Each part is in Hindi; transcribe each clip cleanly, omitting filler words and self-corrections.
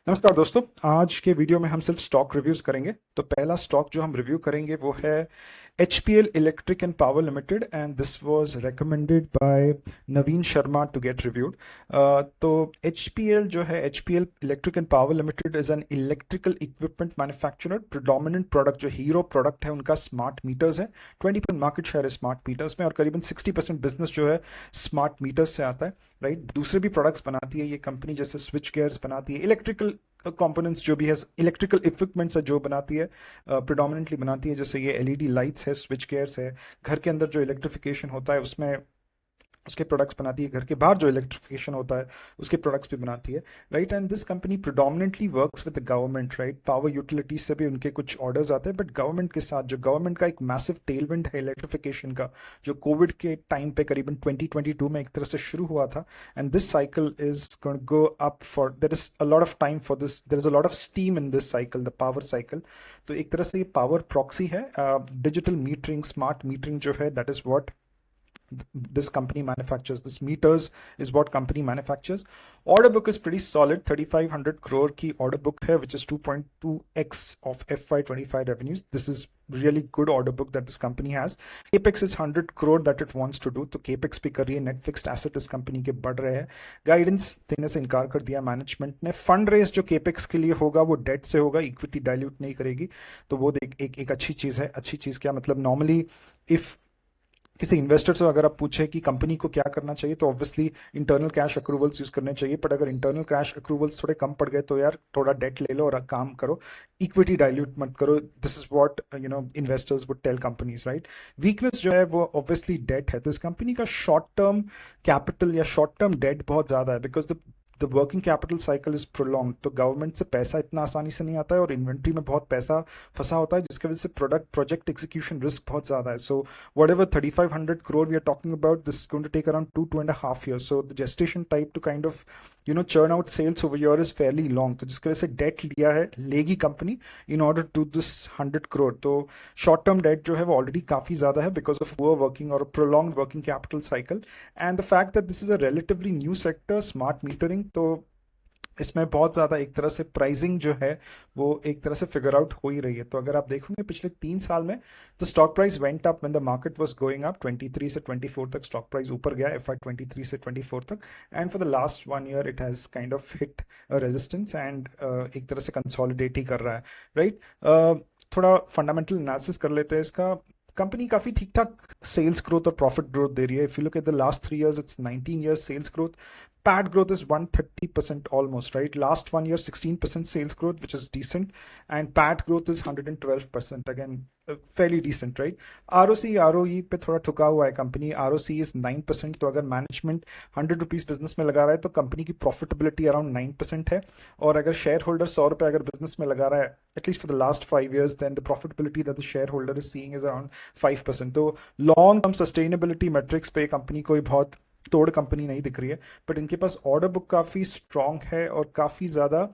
नमस्कार दोस्तों। आज के वीडियो में हम सिर्फ स्टॉक रिव्यूज करेंगे। तो पहला स्टॉक जो हम रिव्यू करेंगे वो है HPL electric and power limited and this was recommended by Naveen Sharma to get reviewed. तो HPL जो है, HPL electric and power limited is an electrical equipment manufacturer. Predominant product जो हीरो प्रोडक्ट है उनका स्मार्ट मीटर्स है। 20% मार्केट शेयर है स्मार्ट मीटर्स में और करीबन 60% बिजनेस जो है स्मार्ट मीटर्स से आता है। राइट, दूसरे भी प्रोडक्ट्स बनाती है ये कंपनी, जैसे स्विच गेयर्स बनाती है, इलेक्ट्रिकल कंपोनेंट्स जो भी है, इलेक्ट्रिकल इक्विपमेंट्स है जो बनाती है, प्रिडोमिनेंटली बनाती है। जैसे ये LED लाइट्स है, स्विच गेयर्स है, घर के अंदर जो इलेक्ट्रिफिकेशन होता है उसमें उसके प्रोडक्ट्स बनाती है, घर के बाहर जो इलेक्ट्रिफिकेशन होता है उसके प्रोडक्ट्स भी बनाती है। Right, and this company predominantly works with the government. Right, power utilities से भी उनके कुछ ऑर्डर्स आते हैं, बट गवर्नमेंट के साथ जो गवर्नमेंट का एक मैसिव टेलविंड है इलेक्ट्रिफिकेशन का, जो कोविड के टाइम पे करीबन 2022 में एक तरह से शुरू हुआ था, and this cycle is going to go up for, there is a lot of time for this, there is a lot of steam in this cycle, the power cycle. तो एक तरह से ये पावर प्रॉक्सी है। डिजिटल मीटरिंग, स्मार्ट मीटरिंग जो है, that is what this company manufactures. This meters is what company manufactures. Order book is pretty solid, 3500 crore की order book है, which is 2.2x of FY25 revenues. This is really good order book that this company has. Capex is 100 crore that it wants to do, तो capex भी कर रही है। net fixed asset इस कंपनी के बढ़ रहे हैं। गाइडेंस देने से इनकार कर दिया मैनेजमेंट ने। फंड रेस जो capex के लिए होगा वो डेट से होगा, इक्विटी डाइल्यूट नहीं करेगी। तो वो एक अच्छी चीज़ है। अच्छी चीज़ क्या मतलब, नॉर्मली इफ किसी इन्वेस्टर से अगर आप पूछे कि कंपनी को क्या करना चाहिए, तो obviously internal cash accruals use करने चाहिए। बट अगर इंटरनल कैश अक्रूवल्स थोड़े कम पड़ गए तो यार थोड़ा डेट ले लो और काम करो, इक्विटी डाइल्यूट मत करो। This is what investors would tell companies. Right, weakness जो है वो ऑब्वियसली डेट है। तो इस कंपनी का शॉर्ट टर्म कैपिटल या शॉर्ट टर्म डेट बहुत ज्यादा है, because the working capital cycle is prolong. तो गवर्नमेंट से पैसा इतना आसानी से नहीं आता है और इन्वेंट्री में बहुत पैसा फंसा होता है, जिसकी वजह से प्रोजेक्ट एग्जीक्यूशन रिस्क बहुत ज्यादा है। सो whatever 3500 crore we are talking about, this is going to take around 2.5 years. So the gestation type to kind of churn out sales over here is fairly long. तो जिसकी वजह से डेट लिया है, लेगी company in order to this 100 crore। तो शॉर्ट टर्म डेट जो है वो ऑलरेडी काफी ज्यादा है बिकॉज ऑफ पुअर वर्किंग और prolong working capital cycle and the fact that this is a relatively new sector, smart metering. तो इसमें बहुत ज़्यादा एक तरह से प्राइसिंग जो है वो एक तरह से फिगर आउट हो ही रही है। तो अगर आप देखोगे पिछले 3 साल में, तो stock price went up when the market was going up. 23 से 24 तक स्टॉक प्राइस ऊपर गया, FY23 से 24 तक। And for the last 1 year it has kind of hit resistance and एक तरह से कंसोलिडेट ही कर रहा है। राइट, थोड़ा फंडामेंटल एनालिसिस कर लेते हैं इसका। कंपनी काफी ठीक ठाक सेल्स ग्रोथ और प्रॉफिट ग्रोथ दे रही है। If you look at the last 3 years, it's 19 years sales growth. PAT growth is 130% almost, right? Last 1 year, 16% sales growth, which is decent. And PAT growth is 112%. Again, fairly decent, right? ROC, ROE पे थोड़ा ठुका हुआ है कंपनी। ROC is 9%। तो अगर मैनेजमेंट 100 रुपीज बिजनेस में लगा रहा है तो कंपनी की प्रॉफिटेबिलिटी अराउंड 9% है। और अगर शेयर होल्डर 100 रुपये अगर बिजनेस में लगा रहा है एटलीस्ट फॉर द लास्ट 5 years, then the profitability that the share holder is seeing is around 5%। तो लॉन्ग टर्म सस्टेनेबिलिटी मेट्रिक्स पे कंपनी कोई बहुत तोड़ कंपनी नहीं दिख रही है। बट इनके पास ऑर्डर बुक काफी स्ट्रांग है और काफी ज्यादा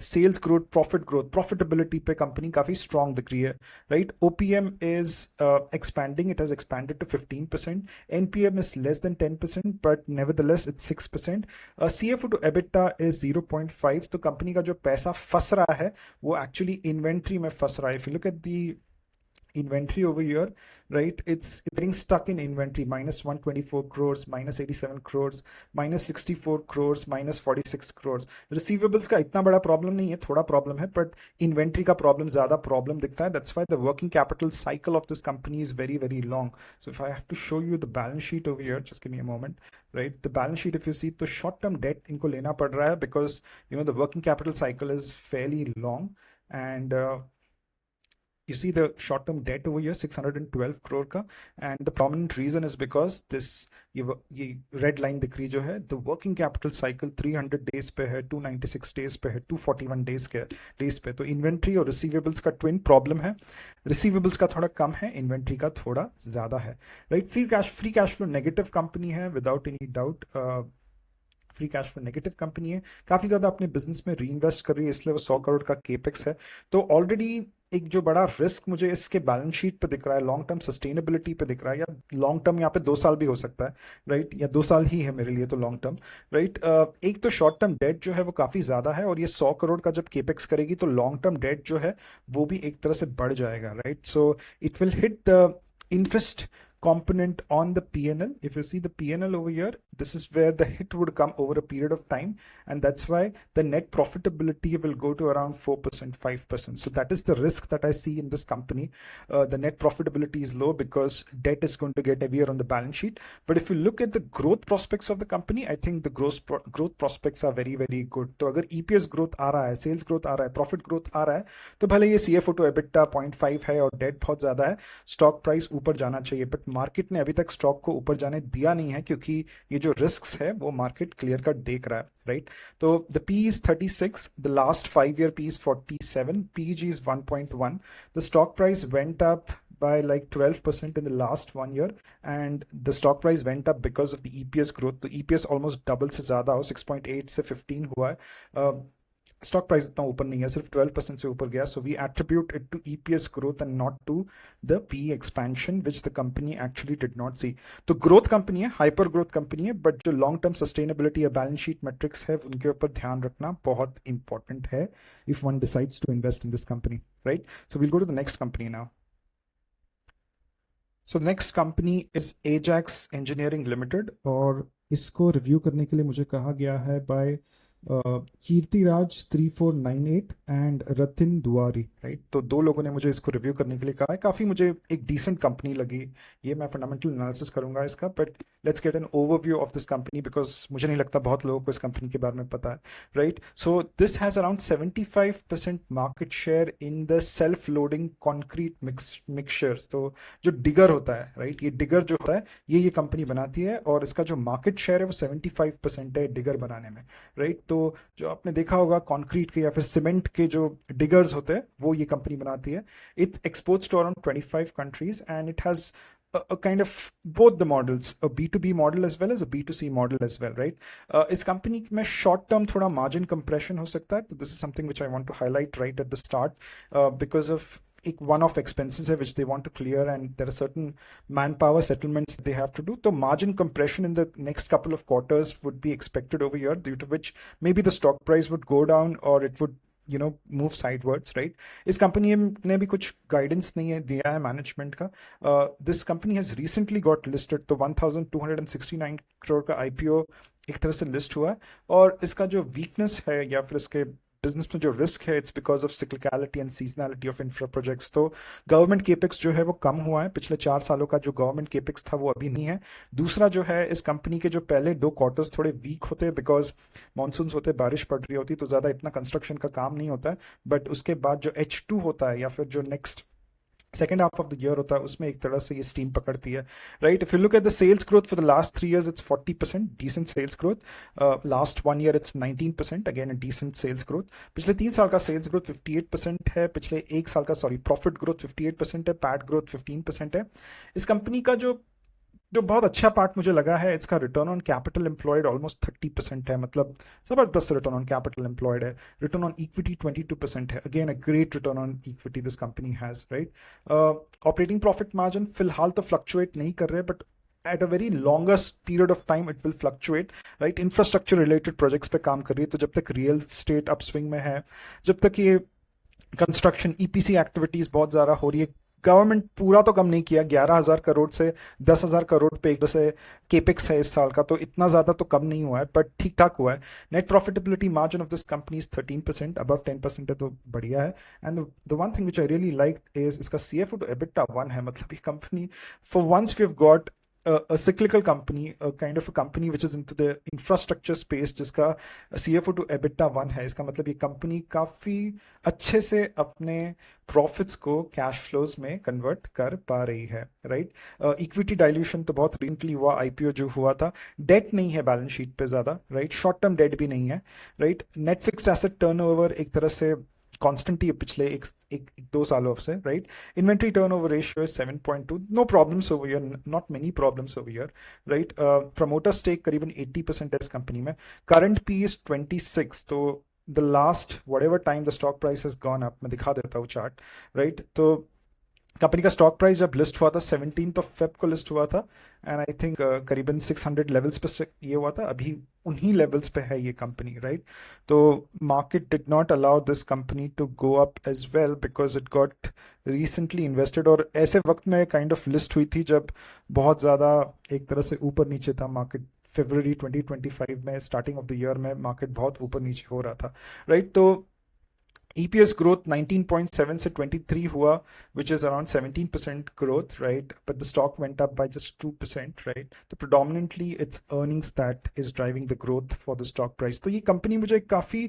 सेल्स ग्रोथ, प्रॉफिटेबिलिटी पे कंपनी काफी स्ट्रांग दिख रही है। Right, OPM is expanding, it has expanded to 15%। NPM is less than 10%, but nevertheless it's 6%. CFO to EBITDA is 0.5। तो कंपनी का जो पैसा फंस रहा है वो एक्चुअली इन्वेंट्री में फंस रहा है। If you look at the inventory over here, right, it's getting stuck in inventory, minus 124 crores, minus 87 crores, minus 64 crores, minus 46 crores। receivables का इतना बड़ा प्रॉब्लम नहीं है, थोड़ा प्रॉब्लम है, बट इन्वेंट्री का प्रॉब्लम ज्यादा प्रॉब्लम दिखता है। That's why the working capital cycle of this company is very very long. So if I have to show you the balance sheet over here, just give me a moment. Right, the balance sheet if you see, तो शॉर्ट टर्म डेट इनको लेना पड़ रहा है because the working capital cycle is fairly long. And you see the short term debt over here 612 crore का, and the prominent reason is because this ये red line दिख रही जो है, the working capital cycle 300 days पे है, 296 days पे है, 241 days पे। तो इन्वेंट्री और रिसीवेबल्स का ट्विन प्रॉब्लम है। रिसीवेबल्स का थोड़ा कम है, इन्वेंट्री का थोड़ा ज्यादा है। Right, free cash flow negative company है without any doubt. Free cash flow negative company है, काफी ज्यादा अपने बिजनेस में री इन्वेस्ट कर रही है, इसलिए वो 100 करोड़ का केपेक्स है। तो ऑलरेडी एक जो बड़ा रिस्क मुझे इसके बैलेंस शीट पे दिख रहा है, लॉन्ग टर्म सस्टेनेबिलिटी पे दिख रहा है, या लॉन्ग टर्म यहाँ पे 2 साल भी हो सकता है, राइट, या 2 साल ही है मेरे लिए तो लॉन्ग टर्म, राइट। एक तो शॉर्ट टर्म डेट जो है वो काफ़ी ज़्यादा है, और ये 100 करोड़ का जब केपेक्स करेगी तो लॉन्ग टर्म डेट जो है वो भी एक तरह से बढ़ जाएगा, right. So it will hit the interest component on the PNL. If you see the PNL over here, this is where the hit would come over a period of time, and that's why the net profitability will go to around 4%, 5%. So that is the risk that I see in this company. The net profitability is low because debt is going to get heavier on the balance sheet. But if you look at the growth prospects of the company, I think the growth prospects are very very good. तो अगर EPS growth आ रहा है, sales growth आ रहा है, profit growth आ रहा है, तो भले ये CFO to EBITDA 0.5 है और debt बहुत ज़्यादा है, स्टॉक प्राइस ऊपर जाना चाहिए, बट मार्केट ने अभी तक स्टॉक को ऊपर जाने दिया नहीं है, क्योंकि ये जो रिस्क्स है वो मार्केट क्लियर कट देख रहा है, राइट। तो द पी इज 36, द लास्ट 5 year P is 47, PG is 1.1, the stock price went up by like 12% in the last 1 year, and the stock price went up because of the EPS growth. तो EPS almost double से ज़्यादा हो, 6.8 से 15 हुआ है। स्टॉक प्राइस इतना ऊपर नहीं है, सिर्फ 12% से ऊपर गया। So we attribute it to EPS growth and not to the P expansion which the company actually did not see. तो ग्रोथ कंपनी है, हाइपर ग्रोथ कंपनी है, बट जो लॉन्ग टर्म सस्टेनेबिलिटी या बैलेंस शीट मेट्रिक्स है उनके ऊपर ध्यान रखना बहुत इंपॉर्टेंट है if one decides to invest in this company, right. So we'll go to the next company now. So the next company is Ajax engineering limited, और इसको रिव्यू करने के लिए मुझे कहा गया है बाय कीर्तिराज 3498 एंड रतिन दुआरी, राइट। तो दो लोगों ने मुझे इसको रिव्यू करने के लिए कहा है। काफ़ी मुझे एक डिसेंट कंपनी लगी ये, मैं फंडामेंटल एनालिसिस करूंगा इसका, but let's get an overview of this company because मुझे नहीं लगता बहुत लोगों को इस कंपनी के बारे में पता है, right. So this has around 75% market share in the self loading concrete mixtures. तो जो डिगर होता है, राइट, ये डिगर जो होता है ये कंपनी बनाती है, और इसका जो मार्केट शेयर है वो 75% है डिगर बनाने में, राइट। तो जो आपने देखा होगा कंक्रीट के या फिर सीमेंट के जो डिगर्स होते हैं वो ये कंपनी बनाती है। It's exports to around 25 countries and it has a kind of both the models, a B2B model as well as a B2C model as well, right? इस कंपनी में शॉर्ट टर्म थोड़ा मार्जिन कंप्रेशन हो सकता है, तो this is something which I want to highlight right at the start because of एक वन ऑफ एक्सपेंसेस है which they want to clear and there are certain manpower settlements they have to do. तो margin compression in the next couple of quarters would be expected over year, due to which may be the stock price would go down और it would move sidewards, right? इस कंपनी ने भी कुछ गाइडेंस नहीं है दिया है मैनेजमेंट का। This company has recently got listed, तो 1269 करोड़ का IPO एक तरह से लिस्ट हुआ है, और इसका जो वीकनेस है या फिर इसके बिजनेस में जो रिस्क है, it's because of cyclicality and seasonality of infra projects. तो गवर्नमेंट केपेक्स जो है वो कम हुआ है, पिछले 4 सालों का जो गवर्नमेंट केपेक्स था वो अभी नहीं है। दूसरा जो है, इस कंपनी के जो पहले 2 क्वार्टर्स थोड़े वीक होते हैं बिकॉज मानसून होते, बारिश पड़ रही होती, तो ज़्यादा इतना कंस्ट्रक्शन का काम नहीं होता है, बट उसके बाद जो H2 होता है या फिर जो next second half of the year होता है उसमें एक तरह से ये स्टीम पकड़ती है, right. If you look at the sales growth for the last 3 years it's 40%, decent sales growth. Last 1 year it's 19%, again decent sales growth. पिछले 3 साल का सेल्स ग्रोथ 58% है, पिछले 1 साल का प्रॉफिट ग्रोथ 58% है, पैट ग्रोथ 15% है। इस कंपनी का जो बहुत अच्छा पार्ट मुझे लगा है, इसका return on capital employed almost 30% है, मतलब जबरदस्त रिटर्न ऑन कैपिटल एम्प्लॉयड है। रिटर्न ऑन इक्विटी 22% है, again a great return on equity this company has, right. Operating profit margin फिलहाल तो फ्लक्चुएट नहीं कर रहे, but at a very longest period of time it will fluctuate, right. Infrastructure related projects पे काम कर रही है, तो जब तक रियल स्टेट अपस्विंग में है, जब तक ये कंस्ट्रक्शन EPC एक्टिविटीज बहुत ज़्यादा हो रही है, गवर्नमेंट पूरा तो कम नहीं किया, 11,000 करोड़ से 10,000 करोड़ पे एक से केपेक्स है इस साल का, तो इतना ज़्यादा तो कम नहीं हुआ है, बट ठीक ठाक हुआ है। Net profitability margin of this company is 13%, above 10% है, तो बढ़िया है। And the one thing which I really like is इसका CFO to EBITDA 1 है, मतलब ये company for once we have got a cyclical company, a kind of a company which is into the infrastructure space जिसका CFO to EBITDA 1 है, इसका मतलब ये कंपनी काफ़ी अच्छे से अपने प्रॉफिट्स को कैश फ्लोज में कन्वर्ट कर पा रही है, राइट। इक्विटी डाइल्यूशन तो बहुत रिसेंटली हुआ, IPO जो हुआ था, डेट नहीं है बैलेंस शीट पे ज़्यादा, राइट, शॉर्ट टर्म डेट भी नहीं है, right. Net fixed asset turnover एक तरह से कांस्टेंट ही पिछले एक 2 सालों से, राइट। Inventory turnover ratio is 7.2, no problems over here, not many problems over here, right. Promoter stake करीबन 80% है इस कंपनी में। करंट पी इज 26, तो the last whatever time the stock price has gone up, मैं दिखा देता हूँ चार्ट, राइट? तो कंपनी का स्टॉक प्राइस जब लिस्ट हुआ था 17th of Feb को लिस्ट हुआ था, एंड आई थिंक करीबन 600 लेवल्स पे ये हुआ था, अभी उन्हीं लेवल्स पे है ये कंपनी, राइट? तो market did not allow this company to go up as well because it got recently invested, और ऐसे वक्त में काइंड ऑफ लिस्ट हुई थी जब बहुत ज़्यादा एक तरह से ऊपर नीचे था मार्केट। फरवरी 2025 में, स्टार्टिंग ऑफ द ईयर में मार्केट बहुत ऊपर नीचे हो रहा था, राइट? तो EPS growth 19.7 से 23 हुआ, which is around 17% growth, right? But the stock went up by just 2%, right? So predominantly it's earnings that is driving the growth for the stock price. तो ये कंपनी मुझे काफ़ी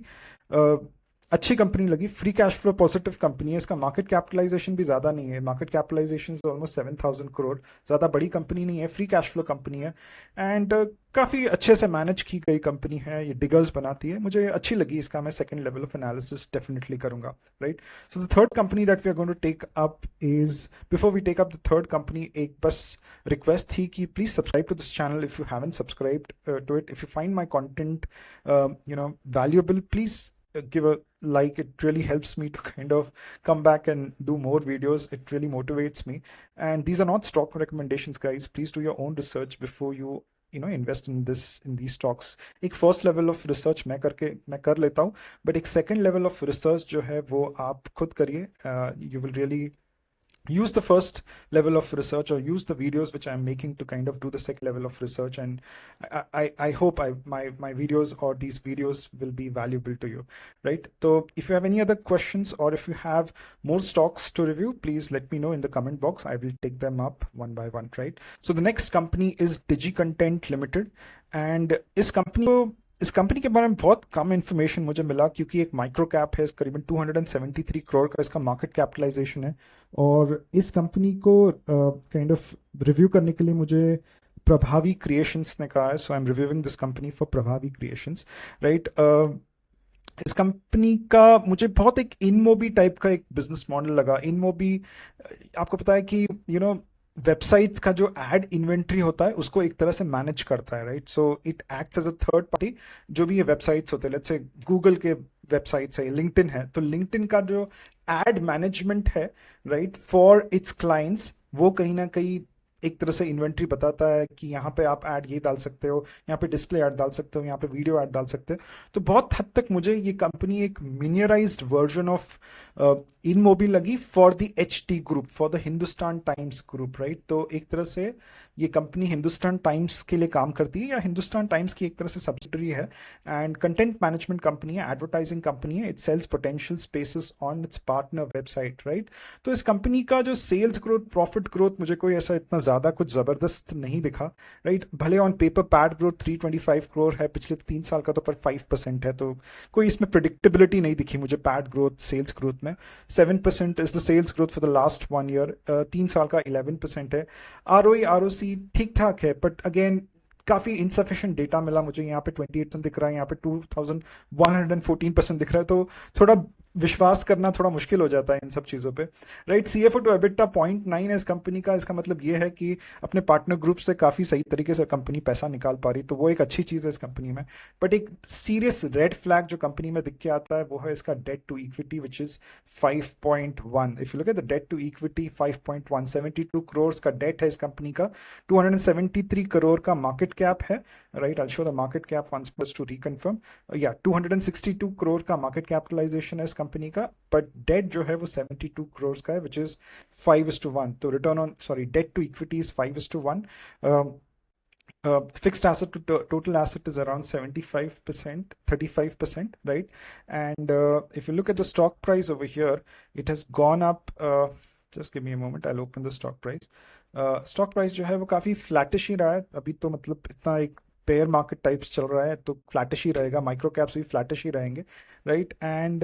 अच्छी कंपनी लगी, free cash flow positive company है, इसका मार्केट कैपिटलाइजेशन भी ज़्यादा नहीं है, मार्केट कैपिटलाइजेशन ऑलमोस्ट 7,000 करोड़, ज़्यादा बड़ी कंपनी नहीं है, फ्री कैश फ्लो कंपनी है, एंड काफ़ी अच्छे से मैनेज की गई कंपनी है, ये डिगर्स बनाती है, मुझे अच्छी लगी, इसका मैं second level of analysis definitely करूंगा, right? So the third company that we are going to take up is, before we take up the third company, एक बस रिक्वेस्ट थी कि please subscribe to this channel if you haven't subscribed to it, if you find my content valuable, please give a like. It really helps me to kind of come back and do more videos. It really motivates me, and these are not stock recommendations, guys. Please do your own research before you invest in these stocks. एक फर्स्ट लेवल ऑफ रिसर्च मैं कर लेता हूँ, बट एक सेकंड लेवल ऑफ रिसर्च जो है वो आप खुद करिए. You will really use the first level of research, or use the videos which I'm making to kind of do the second level of research, and I hope my videos or these videos will be valuable to you, right? So if you have any other questions, or if you have more stocks to review, please let me know in the comment box. I will take them up one by one, right? So the next company is DigiContent Limited, and इस कंपनी के बारे में बहुत कम इन्फॉर्मेशन मुझे मिला, क्योंकि एक माइक्रो कैप है, करीबन 273 करोड़ का इसका मार्केट कैपिटलाइजेशन है, और इस कंपनी को काइंड ऑफ रिव्यू करने के लिए मुझे प्रभावी क्रिएशंस ने कहा है, so I am reviewing this company for Prabhavi creations, right? इस कंपनी का मुझे बहुत एक इनमोबी टाइप का एक बिजनेस मॉडल लगा. इनमोबी आपको पता है कि वेबसाइट्स का जो एड इन्वेंट्री होता है उसको एक तरह से मैनेज करता है, right? So it acts as a third party. जो भी ये वेबसाइट्स होते हैं, लेट्स से गूगल के वेबसाइट्स है, लिंक्डइन है, तो लिंक्डइन का जो एड मैनेजमेंट है, राइट, फॉर इट्स क्लाइंट्स, वो कहीं ना कहीं एक तरह से इन्वेंट्री बताता है कि यहाँ पे आप ऐड ये डाल सकते हो, यहाँ पे डिस्प्ले ऐड डाल सकते हो, यहाँ पे वीडियो ऐड डाल सकते हो. तो बहुत हद तक मुझे ये कंपनी एक मिनियराइज्ड वर्जन ऑफ इनमोबी लगी for the HT group, for the Hindustan times group, right? तो एक तरह से ये कंपनी हिंदुस्तान टाइम्स के लिए काम करती है, या हिंदुस्तान टाइम्स की एक तरह से सब्सिडरी है, एंड कंटेंट मैनेजमेंट कंपनी है, एडवर्टाइजिंग कंपनी है. It sells potential spaces on its partner website, right? तो इस कंपनी का जो सेल्स ग्रोथ, प्रॉफिट ग्रोथ मुझे कोई ऐसा इतना ज़्यादा कुछ ज़बरदस्त नहीं दिखा, राइट? भले on paper pad growth 325 crore है पिछले 3 साल का, तो पर 5% है, तो कोई इसमें प्रिडिक्टेबिलिटी नहीं दिखी मुझे पैड ग्रोथ, सेल्स ग्रोथ में. 7% is the sales growth for the last 1 year, 3 साल का 11% है. ROE ROC ठीक ठाक है, बट अगेन काफ़ी इनसफिशिएंट डेटा मिला मुझे. यहाँ पे 28% दिख रहा है, यहाँ पे 2114% दिख रहा है, तो थोड़ा विश्वास करना थोड़ा मुश्किल हो जाता है इन सब चीज़ों पे, राइट? CFO टू EBITDA 0.9 है इस कंपनी का. इसका मतलब ये है कि अपने पार्टनर ग्रुप से काफ़ी सही तरीके से कंपनी पैसा निकाल पा रही, तो वो एक अच्छी चीज़ है इस कंपनी में. बट एक सीरियस रेड फ्लैग जो कंपनी में दिख के आता है वो है इसका debt to equity, which is 5.1. If you look at the debt to equity, 5.1, 72 crore का डेट है इस कंपनी का, 273 करोड़ का मार्केट कैप है, राइट? I show the market cap once more to reconfirm. या 262 करोड़ का मार्केट कैपिटलाइजेशन है इस कंपनी का, बट डेट जो है वो 72 करोड़ का है, विच इज 5:1. तो return on, sorry, debt to equity is 5:1. Fixed asset to total asset is around 75%, 35%, right? And if you look at the stock price over here, it has gone up. Just give me a moment, I'll open the stock price. Stock price जो है वो काफ़ी फ्लैटिश ही रहा है अभी, तो मतलब इतना एक पेयर मार्केट टाइप्स चल रहा है, तो फ्लैटिश ही रहेगा. माइक्रो कैप्स भी फ्लैटिश ही रहेंगे, right? And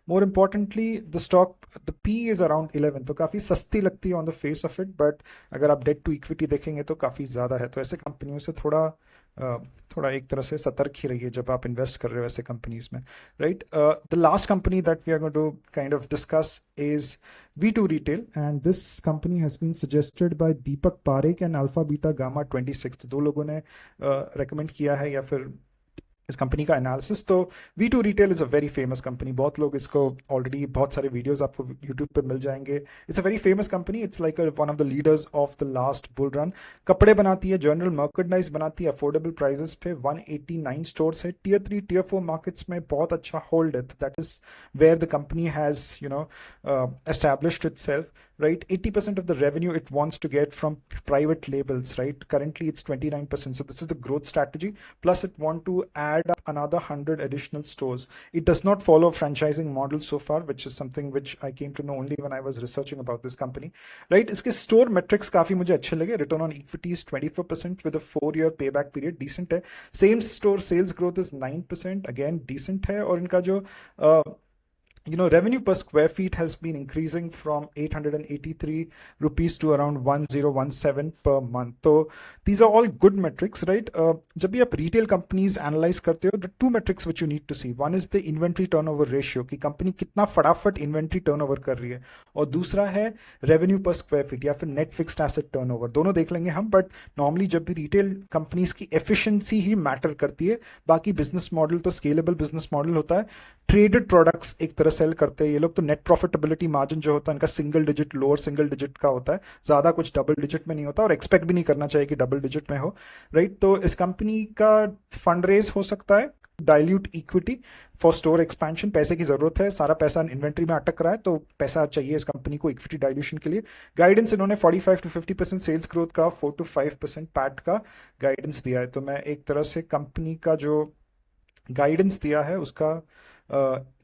more importantly the P is around 11, तो काफ़ी सस्ती लगती है on the face of it, but अगर आप डेट टू इक्विटी देखेंगे तो काफ़ी ज़्यादा है. तो ऐसे कंपनियों से थोड़ा एक तरह से सतर्क ही रहिए जब आप इन्वेस्ट कर रहे हो ऐसे कंपनीज में, right? The last company that we are going to kind of discuss is V2 Retail, and this company has been suggested by Deepak Parekh and Alpha Beta Gamma 26. तो दो लोगों ने recommend किया है, या फिर इस कंपनी का एनालिसिस। तो V2 retail is a very famous company, बहुत लोग इसको ऑलरेडी, बहुत सारे वीडियोस आपको यूट्यूब पे मिल जाएंगे। It's a very famous company, it's like one of the leaders of the last bull run. कपड़े बनाती है, जनरल मर्केंडाइज बनाती है, अफोर्डेबल प्राइजेस पे। 189 स्टोर्स है, टियर 3 टियर 4 मार्केट्स में बहुत अच्छा होल्ड है। That is where the company has established itself, right? 80% of the revenue it wants to get from private labels, right? Currently it's 29%, so this is the growth strategy. Plus it want to add up another 100 additional stores. It does not follow franchising model so far, which is something which I came to know only when I was researching about this company, right? इसके store metrics काफी मुझे अच्छे लगे. Return on equity is 24% with a 4-year payback period, decent है. Same store sales growth is 9%, again decent है. और इनका जो revenue per square feet has been increasing from 883 rupees to around 1017 per month. So these are all good metrics, right? जब भी आप retail companies analyze करते हो, the two metrics which you need to see, one is the inventory turnover ratio, कि कंपनी कितना फटाफट inventory turnover कर रही है, और दूसरा है revenue per square feet या फिर net fixed asset turnover. दोनों देख लेंगे हम, but normally जब भी retail companies की efficiency ही matter करती है, बाकी business model तो scalable business model होता है. Traded products एक तरह सेल करते हैं ये लोग, तो नेट प्रॉफिटेबिलिटी मार्जिन जो होता है इनका single digit, lower single digit का होता है, ज्यादा कुछ डबल डिजिट में नहीं होता, और एक्सपेक्ट भी नहीं करना चाहिए कि डबल डिजिट में हो, राइट? तो इस कंपनी का फंड रेज हो सकता है, dilute equity for store expansion. पैसे की जरूरत है, सारा पैसा इन्वेंट्री में अटक रहा है, तो पैसा चाहिए इस कंपनी को इक्विटी डाइल्यूशन के लिए. गाइडेंस इन्होंने 45 to 50% सेल्स ग्रोथ का, 4 to 5% पैट का गाइडेंस दिया है. तो मैं एक तरह से कंपनी का जो गाइडेंस दिया है उसका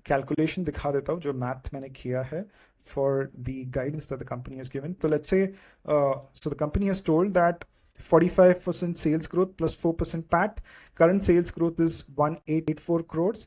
कैलकुलेशन दिखा देता हूँ, जो मैथ मैंने किया है for the guidance that the company has given. तो let's say so the company has told that 45% sales growth plus 4% PAT. Current sales growth is 1884 crores.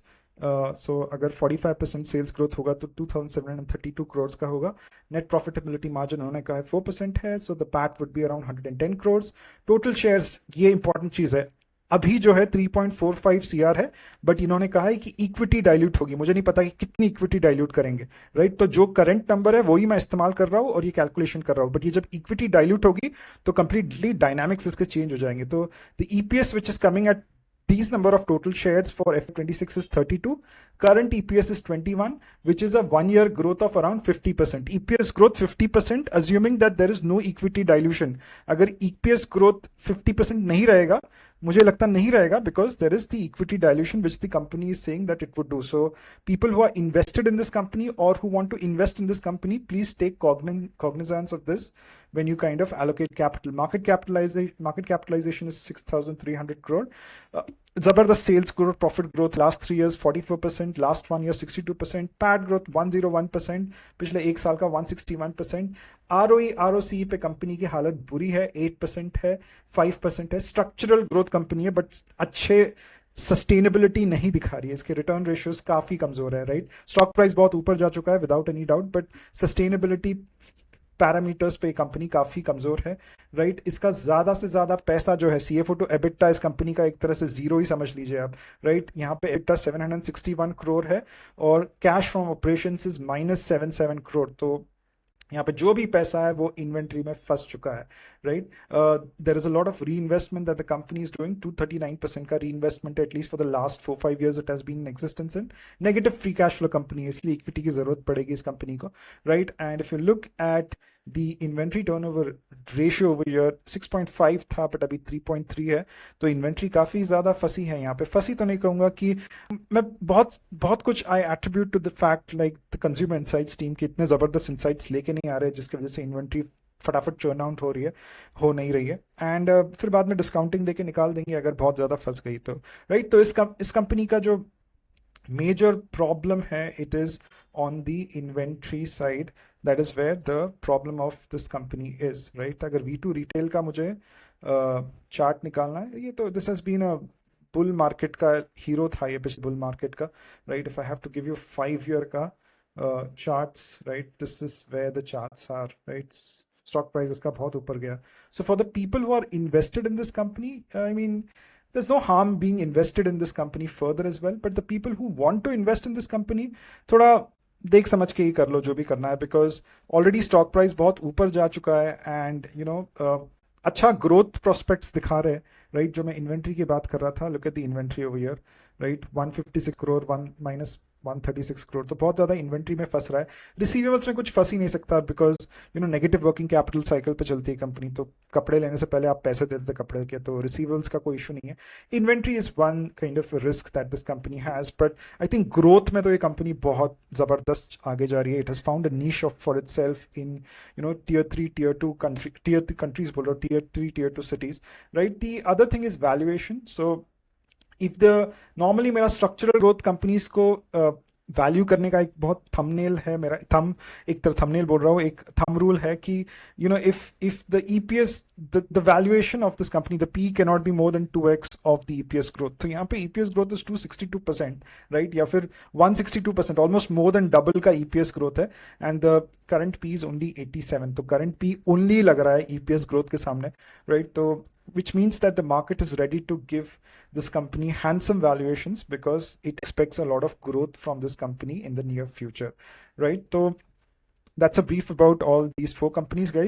So अगर 45% सेल्स ग्रोथ होगा तो 2732 crores का होगा. नेट प्रॉफिटेबिलिटी मार्जिन उन्होंने कहा है 4% है, so the PAT would be around 110 crores. Total shares, ये इंपॉर्टेंट चीज है, अभी जो है 3.45 CR है, बट इन्होंने कहा है कि इक्विटी डाइल्यूट होगी. मुझे नहीं पता कि कितनी इक्विटी डाइल्यूट करेंगे, राइट? तो जो करंट नंबर है वही मैं इस्तेमाल कर रहा हूं और ये कैलकुलेशन कर रहा हूं, बट ये जब इक्विटी डाइल्यूट होगी तो कंप्लीटली डायनामिक्स इसके चेंज हो जाएंगे. तो the EPS which is coming at these number of total shares for FY26 is 32. Current EPS is 21, which is a 1-year growth of around 50%. EPS growth 50%, assuming that there is no equity dilution. अगर EPS growth 50% नहीं रहेगा, मुझे लगता नहीं रहेगा, because there is the equity dilution which the company is saying that it would do. So people who are invested in this company or who want to invest in this company, please take cognizance of this when you kind of allocate capital. Market capitalization is 6,300 crore. जबरदस्त sales growth, profit growth last 3 years 44%, last 1 year 62%, PAT growth 101%, पिछले एक साल का 161%. ROE ROCE पे कंपनी की हालत बुरी है, 8% है, 5% है. स्ट्रक्चरल ग्रोथ कंपनी है, बट अच्छे सस्टेनेबिलिटी नहीं दिखा रही है. इसके रिटर्न रेशियोज काफी कमजोर है, राइट? स्टॉक प्राइस बहुत ऊपर जा चुका है without any doubt, but sustainability parameters पे कंपनी काफी कमजोर है, राइट? इसका ज्यादा से ज्यादा पैसा जो है, CFO टू EBITDA इस कंपनी का एक तरह से जीरो ही समझ लीजिए आप, राइट? यहाँ पे EBITDA 761 crore है और cash from operations is -77 crore. तो यहाँ पे जो भी पैसा है वो इन्वेंट्री में फंस चुका है, right? There is a lot of re investment that the company is doing. 239% का re investment at least for the लास्ट 4-5 years it has been in existence. In negative free cash flow company है, इसलिए इक्विटी की जरूरत पड़ेगी इस कंपनी को, right? And if you look at the inventory turnover ratio over year 6.5 था, बट अभी 3.3 है. तो इन्वेंट्री काफी ज्यादा फंसी है. यहाँ पे फंसी तो नहीं कहूंगा, कि मैं बहुत कुछ I attribute to the fact like the consumer insights team के इतने जबरदस्त इनसाइट्स लेके नहीं आ रहे, जिसकी वजह से इन्वेंट्री फटाफट चर्न आउट हो नहीं रही है. एंड फिर बाद में डिस्काउंटिंग देके निकाल देंगे अगर बहुत ज्यादा फंस गई तो, राइट? तो इस कंपनी का जो मेजर प्रॉब्लम है, it is on the inventory side. That is where the problem of this company is, right? अगर V2 रिटेल का मुझे चार्ट निकालना है, ये तो this has been a bull market का हीरो था ये पिछले बुल मार्केट का, right? If I have to give you 5 year का charts, right? This is where the charts are, right? Stock price इसका बहुत ऊपर गया. So for the people who are invested in this company, I mean, there's no harm being invested in this company further as well. But the people who want to invest in this company, थोड़ा देख समझ के ही कर लो जो भी करना है, because already stock price बहुत ऊपर जा चुका है, and you know अच्छा ग्रोथ प्रोस्पेक्ट्स दिखा रहे हैं, राइट? जो मैं इन्वेंट्री की बात कर रहा था, look at the inventory over here, right 156 crore 136 crore, तो बहुत ज़्यादा इन्वेंट्री में फंस रहा है। रिसीवेबल्स में कुछ फंस ही नहीं सकता because negative working capital cycle पे चलती है कंपनी, तो कपड़े लेने से पहले आप पैसे देते थे कपड़े के, तो रिसीवेबल्स का कोई इशू नहीं है। Inventory is one kind of risk that this company has, but I think growth में तो ये कंपनी बहुत ज़बरदस्त आगे जा रही है। It has found a niche of for itself in tier 3 tier 2 countries बोल रहा हूँ, tier 3 tier 2 cities, right? The other thing is valuation. So if the normally मेरा स्ट्रक्चरल ग्रोथ कंपनीज को वैल्यू करने का एक बहुत थंबनेल है मेरा, एक तरह थंबनेल बोल रहा हूँ, एक थंब रूल है कि if the EPS the valuation of this company, the P cannot be more than 2x of the EPS growth. तो यहाँ पे EPS growth is 262%, right? या फिर 162%, almost more than double का EPS growth है, and the current P is only 87, तो current P only लग रहा है EPS growth के सामने, right? तो which means that the market is ready to give this company handsome valuations because it expects a lot of growth from this company in the near future, right? So that's a brief about all these four companies, guys.